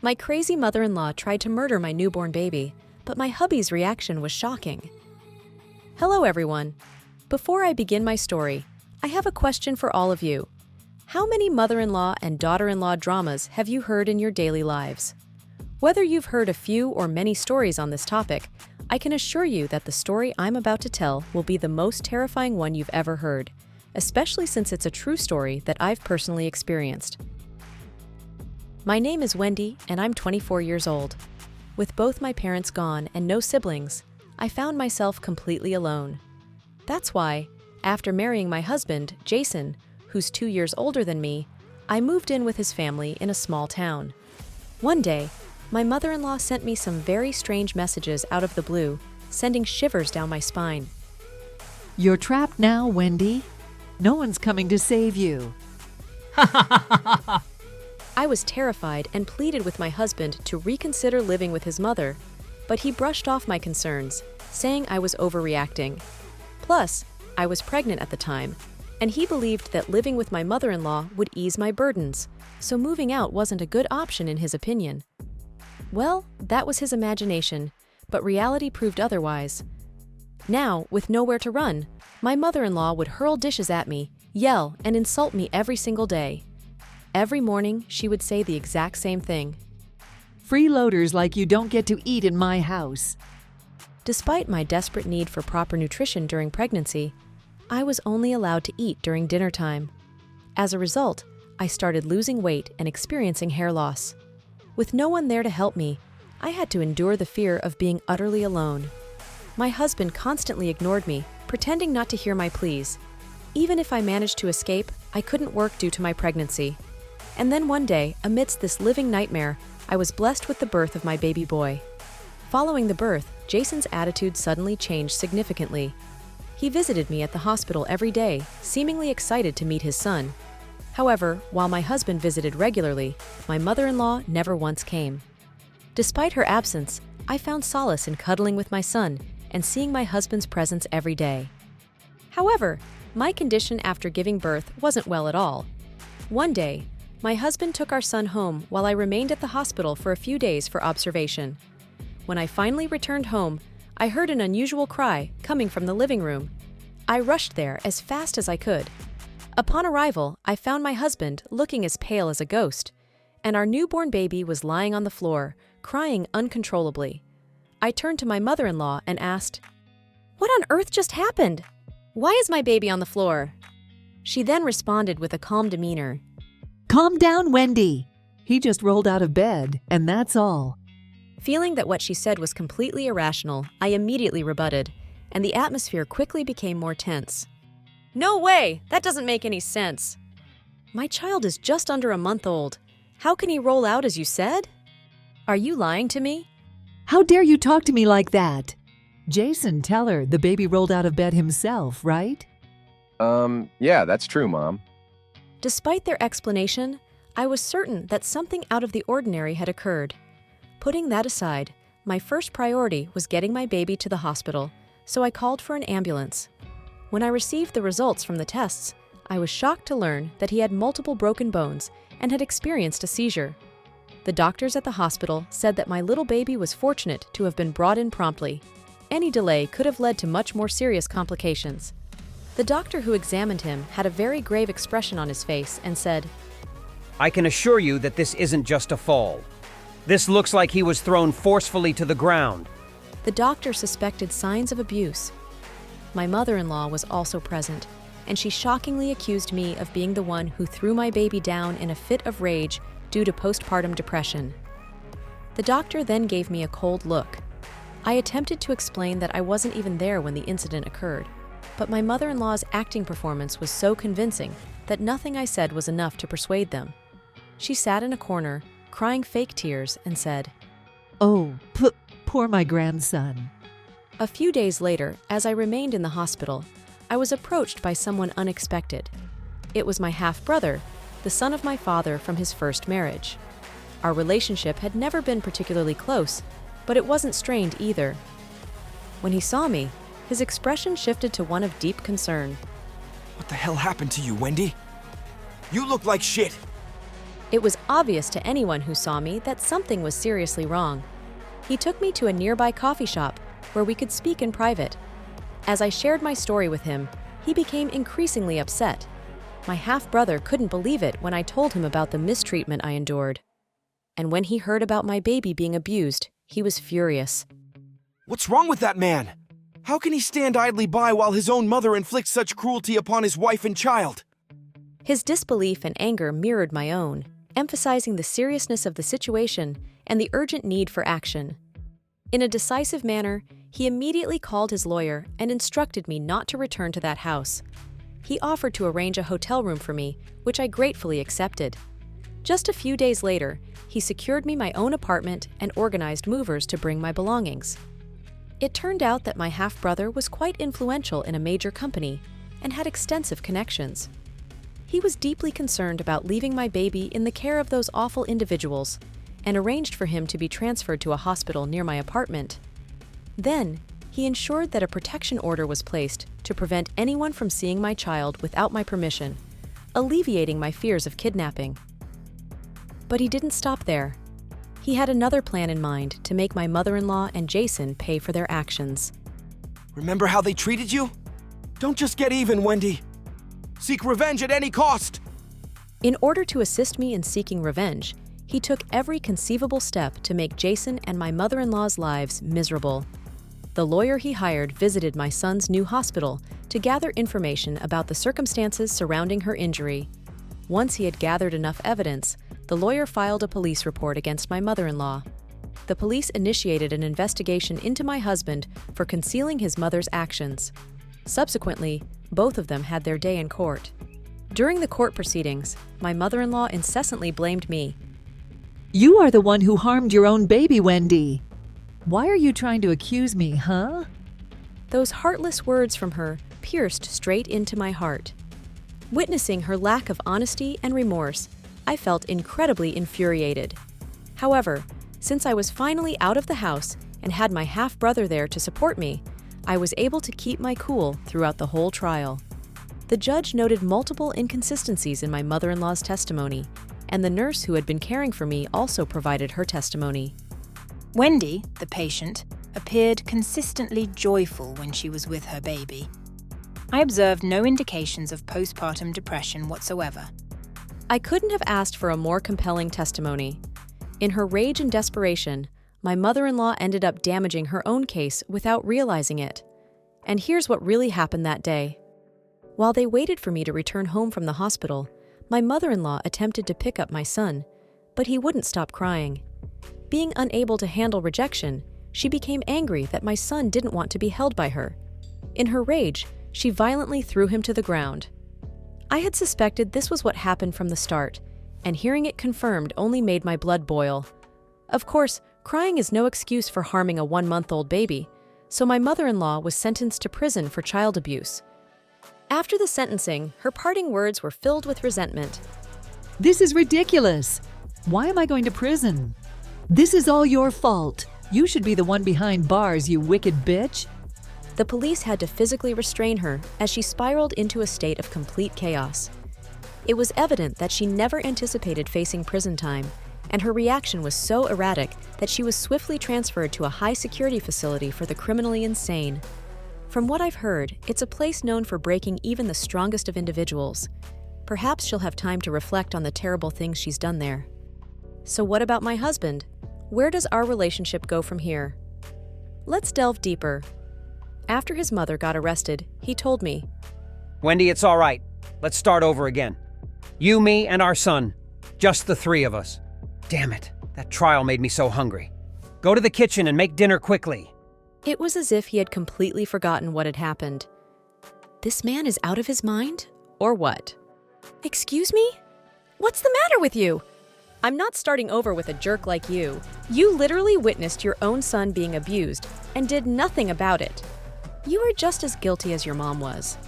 My crazy mother-in-law tried to murder my newborn baby, but my hubby's reaction was shocking. Hello everyone. Before I begin my story, I have a question for all of you. How many mother-in-law and daughter-in-law dramas have you heard in your daily lives? Whether you've heard a few or many stories on this topic, I can assure you that the story I'm about to tell will be the most terrifying one you've ever heard, especially since it's a true story that I've personally experienced. My name is Wendy, and I'm 24 years old. With both my parents gone and no siblings, I found myself completely alone. That's why, after marrying my husband, Jason, who's 2 years older than me, I moved in with his family in a small town. One day, my mother-in-law sent me some very strange messages out of the blue, sending shivers down my spine. You're trapped now, Wendy. No one's coming to save you. I was terrified and pleaded with my husband to reconsider living with his mother, but he brushed off my concerns, saying I was overreacting. Plus, I was pregnant at the time, and he believed that living with my mother-in-law would ease my burdens, so moving out wasn't a good option in his opinion. Well, that was his imagination, but reality proved otherwise. Now, with nowhere to run, my mother-in-law would hurl dishes at me, yell, and insult me every single day. Every morning, she would say the exact same thing. Freeloaders like you don't get to eat in my house. Despite my desperate need for proper nutrition during pregnancy, I was only allowed to eat during dinner time. As a result, I started losing weight and experiencing hair loss. With no one there to help me, I had to endure the fear of being utterly alone. My husband constantly ignored me, pretending not to hear my pleas. Even if I managed to escape, I couldn't work due to my pregnancy. And then one day, amidst this living nightmare, I was blessed with the birth of my baby boy. Following the birth, Jason's attitude suddenly changed significantly. He visited me at the hospital every day, seemingly excited to meet his son. However, while my husband visited regularly, my mother-in-law never once came. Despite her absence, I found solace in cuddling with my son and seeing my husband's presence every day. However, my condition after giving birth wasn't well at all. One day, my husband took our son home while I remained at the hospital for a few days for observation. When I finally returned home, I heard an unusual cry coming from the living room. I rushed there as fast as I could. Upon arrival, I found my husband looking as pale as a ghost, and our newborn baby was lying on the floor, crying uncontrollably. I turned to my mother-in-law and asked, "What on earth just happened? Why is my baby on the floor?" She then responded with a calm demeanor. Calm down, Wendy. He just rolled out of bed, and that's all. Feeling that what she said was completely irrational, I immediately rebutted, and the atmosphere quickly became more tense. "No way! That doesn't make any sense. My child is just under a month old. How can he roll out as you said? Are you lying to me?" How dare you talk to me like that? Jason, tell her the baby rolled out of bed himself, right? Yeah, that's true, Mom. Despite their explanation, I was certain that something out of the ordinary had occurred. Putting that aside, my first priority was getting my baby to the hospital, so I called for an ambulance. When I received the results from the tests, I was shocked to learn that he had multiple broken bones and had experienced a seizure. The doctors at the hospital said that my little baby was fortunate to have been brought in promptly. Any delay could have led to much more serious complications. The doctor who examined him had a very grave expression on his face and said, "I can assure you that this isn't just a fall. This looks like he was thrown forcefully to the ground." The doctor suspected signs of abuse. My mother-in-law was also present, and she shockingly accused me of being the one who threw my baby down in a fit of rage due to postpartum depression. The doctor then gave me a cold look. I attempted to explain that I wasn't even there when the incident occurred, but my mother-in-law's acting performance was so convincing that nothing I said was enough to persuade them. She sat in a corner, crying fake tears, and said, Oh, poor my grandson. A few days later, as I remained in the hospital, I was approached by someone unexpected. It was my half-brother, the son of my father from his first marriage. Our relationship had never been particularly close, but it wasn't strained either. When he saw me, his expression shifted to one of deep concern. What the hell happened to you, Wendy? You look like shit. It was obvious to anyone who saw me that something was seriously wrong. He took me to a nearby coffee shop where we could speak in private. As I shared my story with him, he became increasingly upset. My half-brother couldn't believe it when I told him about the mistreatment I endured. And when he heard about my baby being abused, he was furious. What's wrong with that man? How can he stand idly by while his own mother inflicts such cruelty upon his wife and child? His disbelief and anger mirrored my own, emphasizing the seriousness of the situation and the urgent need for action. In a decisive manner, he immediately called his lawyer and instructed me not to return to that house. He offered to arrange a hotel room for me, which I gratefully accepted. Just a few days later, he secured me my own apartment and organized movers to bring my belongings. It turned out that my half-brother was quite influential in a major company and had extensive connections. He was deeply concerned about leaving my baby in the care of those awful individuals and arranged for him to be transferred to a hospital near my apartment. Then, he ensured that a protection order was placed to prevent anyone from seeing my child without my permission, alleviating my fears of kidnapping. But he didn't stop there. He had another plan in mind to make my mother-in-law and Jason pay for their actions. Remember how they treated you? Don't just get even, Wendy. Seek revenge at any cost. In order to assist me in seeking revenge, he took every conceivable step to make Jason and my mother-in-law's lives miserable. The lawyer he hired visited my son's new hospital to gather information about the circumstances surrounding her injury. Once he had gathered enough evidence, the lawyer filed a police report against my mother-in-law. The police initiated an investigation into my husband for concealing his mother's actions. Subsequently, both of them had their day in court. During the court proceedings, my mother-in-law incessantly blamed me. You are the one who harmed your own baby, Wendy. Why are you trying to accuse me, huh? Those heartless words from her pierced straight into my heart. Witnessing her lack of honesty and remorse, I felt incredibly infuriated. However, since I was finally out of the house and had my half-brother there to support me, I was able to keep my cool throughout the whole trial. The judge noted multiple inconsistencies in my mother-in-law's testimony, and the nurse who had been caring for me also provided her testimony. Wendy, the patient, appeared consistently joyful when she was with her baby. I observed no indications of postpartum depression whatsoever. I couldn't have asked for a more compelling testimony. In her rage and desperation, my mother-in-law ended up damaging her own case without realizing it. And here's what really happened that day. While they waited for me to return home from the hospital, my mother-in-law attempted to pick up my son, but he wouldn't stop crying. Being unable to handle rejection, she became angry that my son didn't want to be held by her. In her rage, she violently threw him to the ground. I had suspected this was what happened from the start, and hearing it confirmed only made my blood boil. Of course, crying is no excuse for harming a 1-month-old baby, so my mother-in-law was sentenced to prison for child abuse. After the sentencing, her parting words were filled with resentment. This is ridiculous. Why am I going to prison? This is all your fault. You should be the one behind bars, you wicked bitch. The police had to physically restrain her as she spiraled into a state of complete chaos. It was evident that she never anticipated facing prison time, and her reaction was so erratic that she was swiftly transferred to a high-security facility for the criminally insane. From what I've heard, it's a place known for breaking even the strongest of individuals. Perhaps she'll have time to reflect on the terrible things she's done there. So what about my husband? Where does our relationship go from here? Let's delve deeper. After his mother got arrested, he told me, Wendy, it's all right. Let's start over again. You, me, and our son. Just the three of us. Damn it, that trial made me so hungry. Go to the kitchen and make dinner quickly. It was as if he had completely forgotten what had happened. This man is out of his mind? Or what? Excuse me? What's the matter with you? I'm not starting over with a jerk like you. You literally witnessed your own son being abused and did nothing about it. You are just as guilty as your mom was.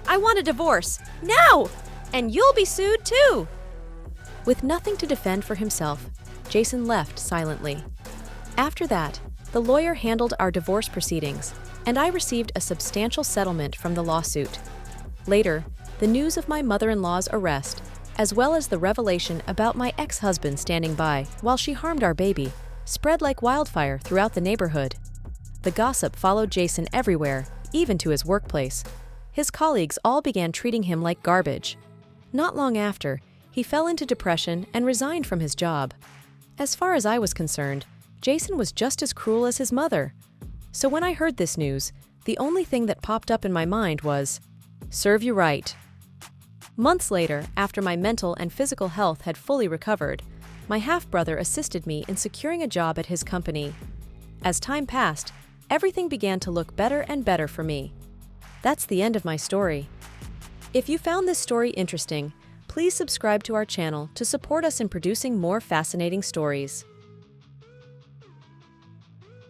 I want a divorce, now! And you'll be sued too! With nothing to defend for himself, Jason left silently. After that, the lawyer handled our divorce proceedings, and I received a substantial settlement from the lawsuit. Later, the news of my mother-in-law's arrest as well as the revelation about my ex-husband standing by while she harmed our baby, spread like wildfire throughout the neighborhood. The gossip followed Jason everywhere, even to his workplace. His colleagues all began treating him like garbage. Not long after, he fell into depression and resigned from his job. As far as I was concerned, Jason was just as cruel as his mother. So when I heard this news, the only thing that popped up in my mind was, serve you right. Months later, after my mental and physical health had fully recovered, my half-brother assisted me in securing a job at his company. As time passed, everything began to look better and better for me. That's the end of my story. If you found this story interesting, please subscribe to our channel to support us in producing more fascinating stories.